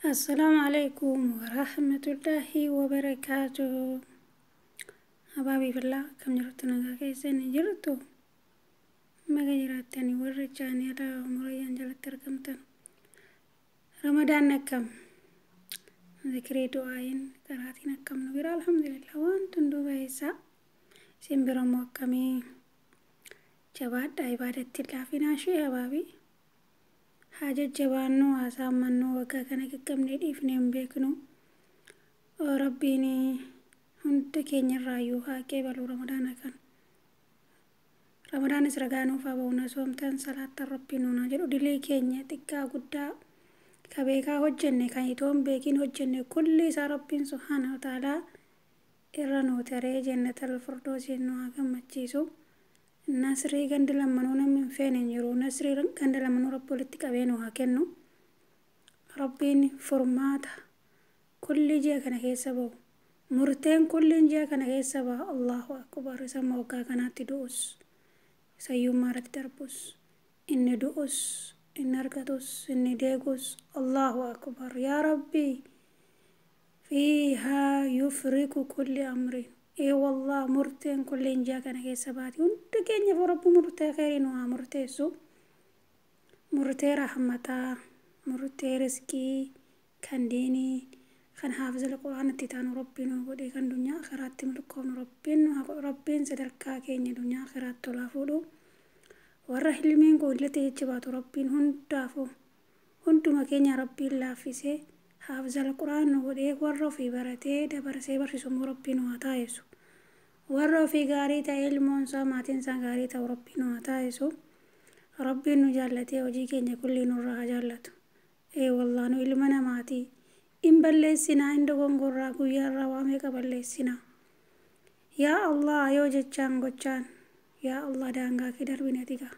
السلام عليكم ورحمة الله وبركاته. أبابي بالله كم جرتنا كيسن جرتو ما جرتني ورجاني على مريان جلت تركمتن رمضان نكم ذكري دعائن قراتي نكم نبير الحمد لله وانتم دوبايسا سنبرا موكمي جباد عبادة الله في ناشي أبابي حاجة جبانو أسامنو وكا كان كم نديفني بيكنو ربيني هند كينيا رايو هاكي بالو رمضان سرقانو فابونا سومتان صلاة ربينو ناجر ودلي كينيا تكا قدا كبيكا هجنة كان يتوم بيكين هجنة كل ربين سبحانه وتعالى إرانو تري جنة الفردوس إنو هاكم مجيسو نصري غندل منونا من فين يرو نصري غندل منو ربو لتكابينو هاكنو ربين فرماتا كل جا كان كيسبو مرتين كل جا كان كيسبا الله أكبر سموكا كانت دوس سيوم مارت دربوس إن دوس إن أركدوس إن ديغوس الله أكبر يا ربي فيها يفرق كل أمر إيه والله مرتين كل جا كان كيسباتي ونتكين يفو رب مرتين خيرين وها مرتيسو مرتين رحمتا مرتين رزقي كان ديني كان حافظ القرآن تيتان ربنا ودي كان دنيا آخرات تملكون ربين سدركا كيني دنيا آخرات تلافودو ورح المين قول لتي يجبات ربين هندافو هندو كيني ربي الله فيسي حافظ القرآن ودي ورّو في براتي دبرسي برسسو ربين واتايسو ورّو في غاري تا علمون ساماتين سان غاري تا ربين واتايسو ربين نجالتي وجي كيني كل نورها جالتو اي والله نو علمنا ماتي إن بلسنا عند غنغرا كويا روامي كبلسنا يا الله يو جتشان غتشان يا الله دانغا كدر بنتيكا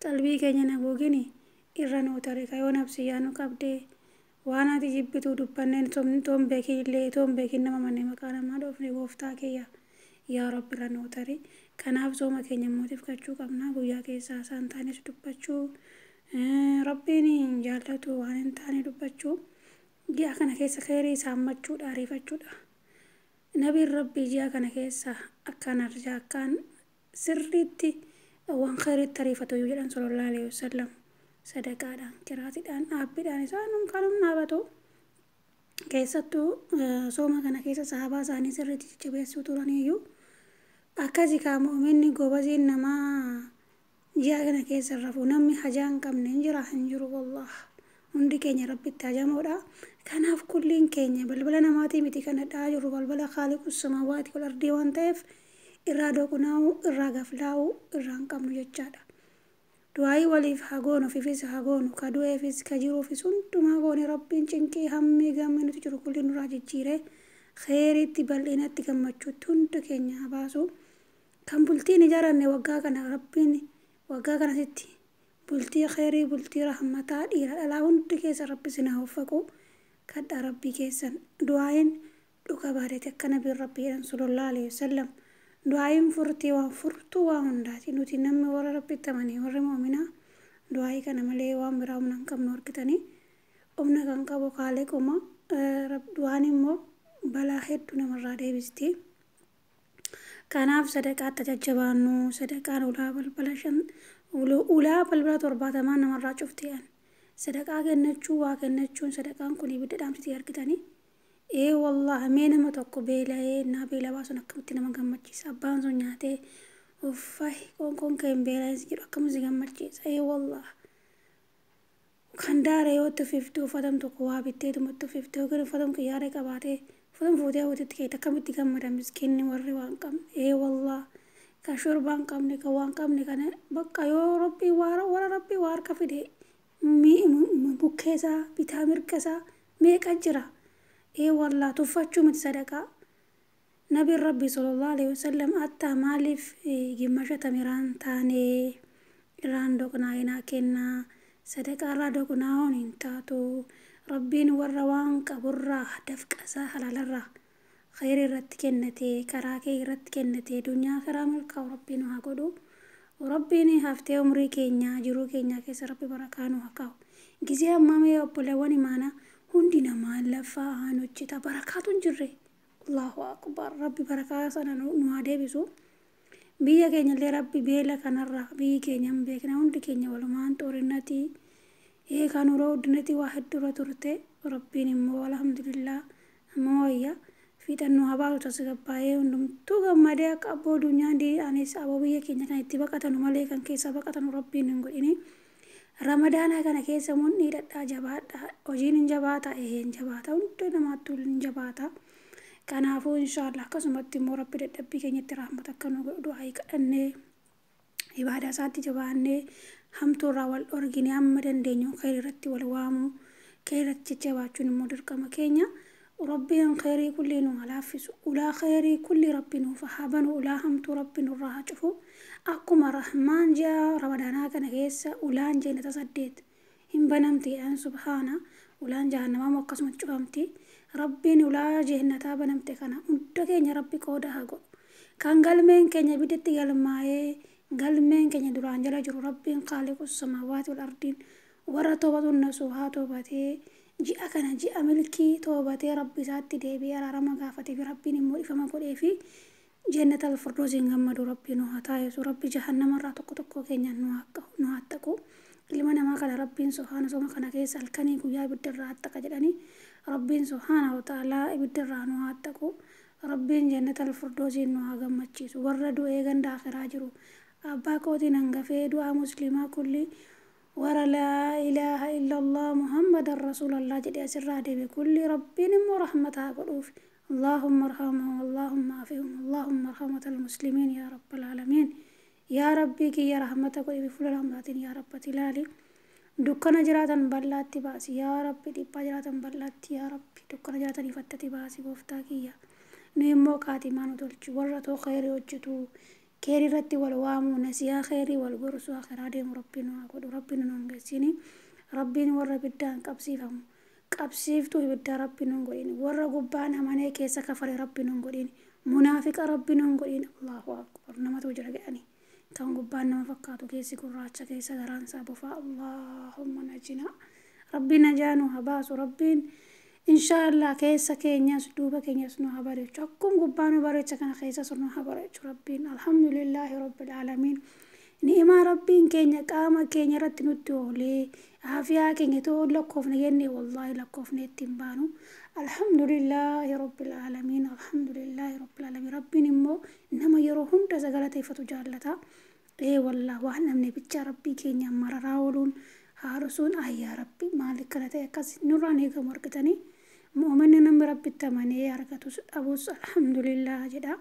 قلبي كينيا نغوغيني إرانو تاريكا يو نفسي يانو كبدي وانا تجيبتو دبنين توم بكي اللي توم بكي نما مني مكانا ما دوفني وفتا كيا يا رب رانو تاري كناف زوما كينيا موتيف كاتشو كمنا كويا كيسا سانتاني سدبتشو ربيني جالتو وانتاني دبتشو جاء كان كيسا خيري سامتشو عريفتشو نبي ربي جاء كان كيسا أكان رجاء كان سريتي وان خير التريفة يوجد صلى الله عليه وسلم صدقاء دان كراتي دان أبي دان سانم كانم نابتو كيسا تو سوما كان كيسا صحابة ساني سريتي جبسو توراني يو أكازي كامؤمني قوبزي نما جاء كان كيسا رفو نمي حجان كم ننجرا هنجرو والله hundi keenya rabbitti hajamuudha kanaaf kulliin keenya balbala namaatii miti kana dhaajiru balbala khaaliqus samaawaati wal ardii waan ta'eef irraa doqnaa'u irraa gaflaa'u irraa hin qabnu jechaadha du'aayi waliif hagoonu ofiifis hagoonu ka du'eefis ka jiruufis hundumaa goone rabbiin cinqii hammii gammee nuti jiru kulliin nurraa jijjiire khayriitti bal'inatti gammachuutti hundi keenya baasu kan bultiin ijaaranne waggaa kana rabbiin waggaa kanasitti bultii khayrii bultii rahmataa dhiira dhalaa hundi keessa rabbi sinaa uffaqu kadha rabbii keessan du'aayin dhuga baadete akka nabiin rabbiidhaan sallallahu alaihi wasallam du'aayin furtii waan furtuu waan hundaati nuti namni warra rabbitti amanii warri mu'minaa du'aayii kana malee waan biraa humna hin qabnu argitanii humna kan qabu kaaliquma du'aan immoo balaa hedduu namarraa deebistii kanaaf sadaqaatti jajjabaannu sadaqaan ulaa balbala shan ulaa balbala torbaatamaa namarraa cufti'an sadaqaa kennachuu waa kennachuun sadaqaan kun ibidda dhaamsitii argitanii wallahi mee nama tokko beela'ee naa beela baasun akkamitti nama gammachiisa abbaan sun nyaatee uffay qoonqoon keen beela'ee jedhu akkamitti gammachiisa wallahi kan daara yoo tufiftuu uffatam tokko waa bitteetuma tufiftuu yookiin uffatam qiyyaaree qabaatee uffatam fuutee hawwatitti keessa akkamitti gammada miskiinni warri waan qabne wallahi ka shorbaan qabne ka waan qabne kana bakka yoo rabbii warra rabbii waa harka fide bukkeesaa bitaa mirgasaa meeqa jira wallahi tuffachuu miti sadaqaa nabiin rabbii sallallahu alaihi wasallam attaa maaliif gimmasha tamiraan taanee irraan doqnaa'inaa kennaa sadaqaa irraa doqnaa'uun hin taatu rabbiin warra waan qaburraa dafqasaa halaalarraa khayri irratti kennate karaa kee irratti kennate dunyaa karaa milkaa'u rabbiin haa godhu rabbiin haftee umrii keenya jiruu keenya keessa rabbi barakaa nu haa kaa'u gisee ammamee obboleewwan imaanaa hundi namaa fa'aan hojjeta barakaatu hin jirre. Allahu akbar rabbi barakaa sana nu haa deebisu. Biyya keenya illee rabbi beela kanarraa biyyi keenya hin beekna hundi keenya walumaan xoorinnatii kan yeroo guddinatti waa heddurra turte rabbiin immoo alhamdulillah amma wayya fiixannoo habaatu tasgabbaa'ee hundumtuu gammadee akka abboo addunyaa anis aboo biyya keenya kan itti baqatanu malee kan keessa baqatanu rabbiin hin godhini. Ramadaana kana keessa munni dhadhaa jabaadha hojiin hin jabaata hin jabaata hunda namaattuu hin jabaata. Kanaafuu inshallah akkasumatti immoo rabbi dadhabbii keenyatti rahmata akka nu godhu du'aa kadhannee ibaadaa isaatti jabaannee hamtuurraa wal dhorgine amma dandeenyu khayrii irratti wal waamu khayrii irratti jabaachuun immoo dirqama keenya. Rabbiin khayrii kulli nu halaafisu ulaa khayrii kulli rabbi nuuf haa banu ulaa hamtuu rabbi nurraa haa cufu. Akkuma rahmaan jaa ramadaanaa kana keessa ulaan jannata 8 hin banamti an subhaana ulaan jahannamaa akkasuma cufamti. Rabbiin ulaa jannataa banamte kana hunda keenya rabbi qooda haa godhu. Kan galmeen keenya biddatti galmaa'ee galmeen keenya duraan jala jiru rabbiin qaaliqus samaawaati wal ardiin warra toobatun nasu haa toobatee ji'a kana ji'a milkii toobatee rabbi isaatti deebi'ee araarama gaafatee fi rabbiin immoo ifama godhee fi jannatal firdoosiin gammadu rabbiin nu haa taasisu. Rabbi jahannamarraa tokko keenya nu haa taqu. Ilma namaa kana rabbiin subhaana sooma kana keessa halkanii guyyaa ibiddarraa hattaqa jedhanii rabbiin subhaana wa ta'aalaa ibiddarraa nu haa taqu. Rabbiin jannatal firdoosiin nu haa gammachiisu. Warra du'ee ganda akhiraa jiru abbaa kootiin hangafee du'aa muslimaa kulli warra laa ilaaha illallah muhammadan rasuulallah jedhee asirraa deebi'e kulli rabbiin immoo rahmataa godhuuf. اللهم ارحمهم اللهم عافهم اللهم رحمة المسلمين يا رب العالمين. يا ربي كي يا رحمتك ويفول رحمتك يا رب تلالي دكنا جراتن بلاتي باسي يا ربي دبا جراتن بلاتي يا ربي دكنا جراتن يفتتي باسي وفتاكي يا نيمو كاتمان تلچ ورتو خير وجتو كيري رتي والوامو نسيا خيري والغرسو آخر ديم ربنا أقول ربنا نونغسيني ربنا وربدان قبسيفهم qabsiiftuu ibidda rabbi nun godhin warra gubbaan amanee keessa kafare rabbi nun godhin munaafiqa rabbi nun godhin. Allahu akbar namatu jira jedhani kan gubbaan nama fakkaatu keessi gurraacha keessa garaansaa bofaa. Allahumma najina rabbi najaanu habaasu rabbiin inshallah keessa keenyas duuba keenyas nu habareechu akkuma gubbaan nu bareecha kana keessa nu habareechu rabbiin alhamdulillahi rabbil alamin. Ni'ima rabbiin keenya qaama keenya irratti nutti oolee aafiyaa keenya too lakkoofne jennee wallahi lakkoofne ittiin baanu alhamdulillahi rabbil alamin alhamdulillahi rabbil alamin. Rabbiin immoo nama yeroo hunda sagalateeffatu jaallata. Wallahi waan namni bicha rabbii keenya mararaa ooluun haarsuun ayyaa rabbi maaliif kana ta'e akkas nurraan eegamu argatanii mu'minni namni rabbitti amanee argatus dhabus alhamdulillah jedha.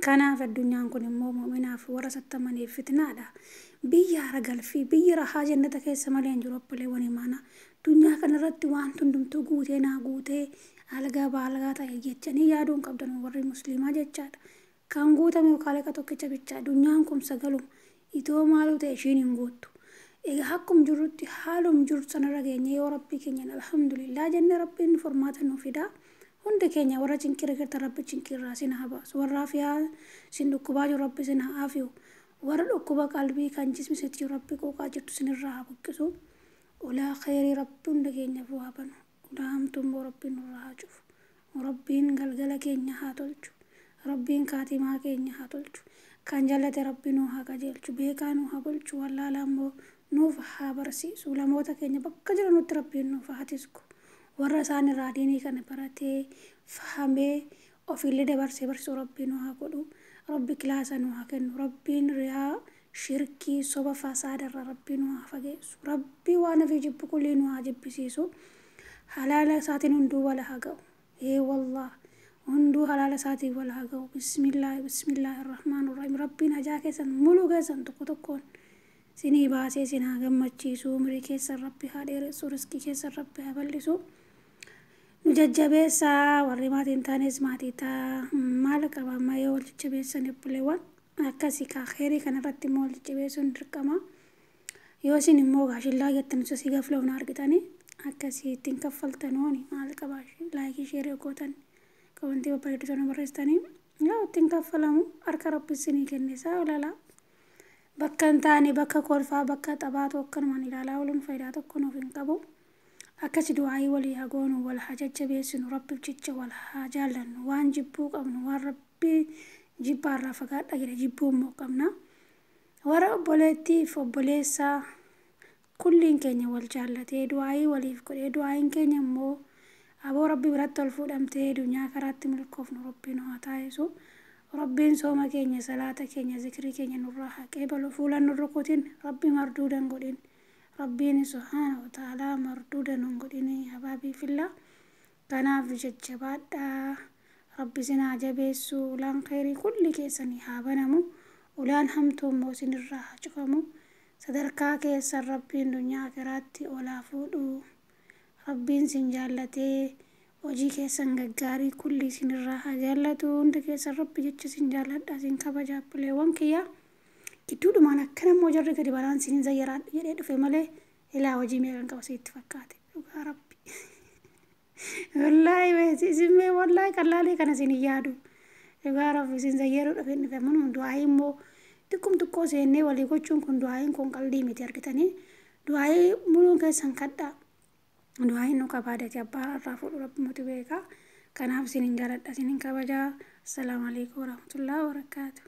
Kanaaf addunyaan kun immoo mu'minaaf warra sattamaniif fitnaadha. Biyya aragalfii biyya rahaa jannata keessa malee hin jiru obboleewwan imaana. Addunyaa kanarratti waan hundumtuu guutee naa guutee algaa baalgaa ta'e jechanii yaaduun qabdan warri musliimaa jechaadha. Kan guutame kaaliqa tokkicha bicha addunyaan kun sagalum itoo maaluu ta'e ishiin hin guuttu. Egaa akkuma jirrutti haalum jiru sanarra geenye yoo rabbii keenyan alhamdulillah jennee rabbiin furmaata nuuf fidaa. Hundi keenya warra cinkira kirta rabbi cinkirraa sin haa baasu warra afiyaa sin dhukkubaa jiru rabbi sin haa afiyu warra dhukkuba qalbii kan jismisitti jiru rabbi quuqaa jirtu sinirraa haa buqqisu. Ulaa khayrii rabbi hunda keenyaaf waa banu ulaa hamtuu immoo rabbiin nurraa haa cufu. Rabbiin galgala keenya haa tolchu rabbiin kaatimaa keenya haa tolchu kan jallate rabbi nuu haa qajeelchu beekaa nuu haa bulchu wallaalaa immoo nuuf haa barsiisu lamoota keenya bakka jiranutti rabbiin nuuf haa tisku. Warra isaan irraa diinii kana baratee fahamee ofiillee dabarsee barsiisuu rabbiin nu haa godhu. Rabbi kilaasa nu haa kennu. Rabbiin riyaa shirkii soba fasaadarraa rabbiin nu haa fageessu. Rabbi waan ofii jibbu kulli nu haa jibbisiisu. Halaala isaatiin hunduu wal haa ga'u. Wallah hunduu halaala isaatiin wal haa ga'u. Bismillaahi rahmaani rahiim. Rabbiin hajaa keessan muluu keessan tokko tokkoon sinii baasee sin haa gammachiisu. Umurii keessan rabbi haa dheeressu. Riskii keessan rabbi haa bal'isu. Nu jajjabeessaa warri maatiin taanes maatii taa maal qaba amma yoo wal jajjabeessan obboleewwan akkasii kaa khayrii kanarratti immoo wal jajjabeessuun dirqama. Yoo isin immoo gaashillaa jettan si gafla'uun argitanii akkasii ittiin kaffaltanooni maal qaba laayikii sheerii gootan qabantii babbareedu sana barreessitanii yoo ittiin kaffalamu harka rabbi isinii kennisaa ilaalaa. Bakka hin taane bakka kolfaa bakka xabaatu akkanumaan ilaalaa ooluun faayidaa tokko nuuf hin qabu. akkasi du'aayii walii haa goonu, wal haa jajjabeessinu, rabbiif jecha wal haa jaallannu, waan jibbuu qabnu waan rabbii jibbaarraa fagaadha jedhe jibbuu immoo qabna. Warra obboleettiif obboleessaa kulliin keenya wal jaallatee du'aayii waliif godhee du'aayiin keenya immoo aboo rabbii biratti ol fuudhamtee dunyaa karaatti milkoofnu rabbiin haa taasisu. Rabbiin sooma keenya, salaata keenya, zikrii keenya nurraa haqee baluu fuulan nurra kutin, rabbi marduudan godhin, rabbiin subhaanahu wa ta'aalaa marduudan hin godhin habaabii fillah. Kanaaf jajjabaadhaa, rabbi isin haa jabeessu, ulaan khayrii kulli keessanii haa banamu, ulaan hamtuu immoo isinirraa haa cufamu. Sadarkaa keessan rabbiin dunyaa karaatti ol haa fuudhu. Rabbiin isin jaallatee hojii keessan gaggaarii kulli isinirraa haa jaallatu. Hundi keessan rabbi jecha isin jaalladha, isin kabaja obboleewwan kiyya. Gidduudhumaan akkana immoo jarri gadi balaan isin zayyaraadha jedhee dhufe malee ilaa hojii meeqan qaba sitti fakkaate. Dhugaa rabbi. Wallaahi beesi isin mee wallaahi qallaalee kana isin yaadu. Dhugaa rabbi isin zayyaruu dhufe manuma du'aayii immoo xiqqoo seennee walii gochuun kun du'aayiin kun qalbii miti argitanii. Du'aayii muluun keessan kadhaa. Du'aayiin nu qabaadati abbaa irraa fuudhu rabbi muti beeka. Kanaaf isin jaalladha, isin kabajaa. Assalaamu alaykum warahmatullahi wabarakaatuh.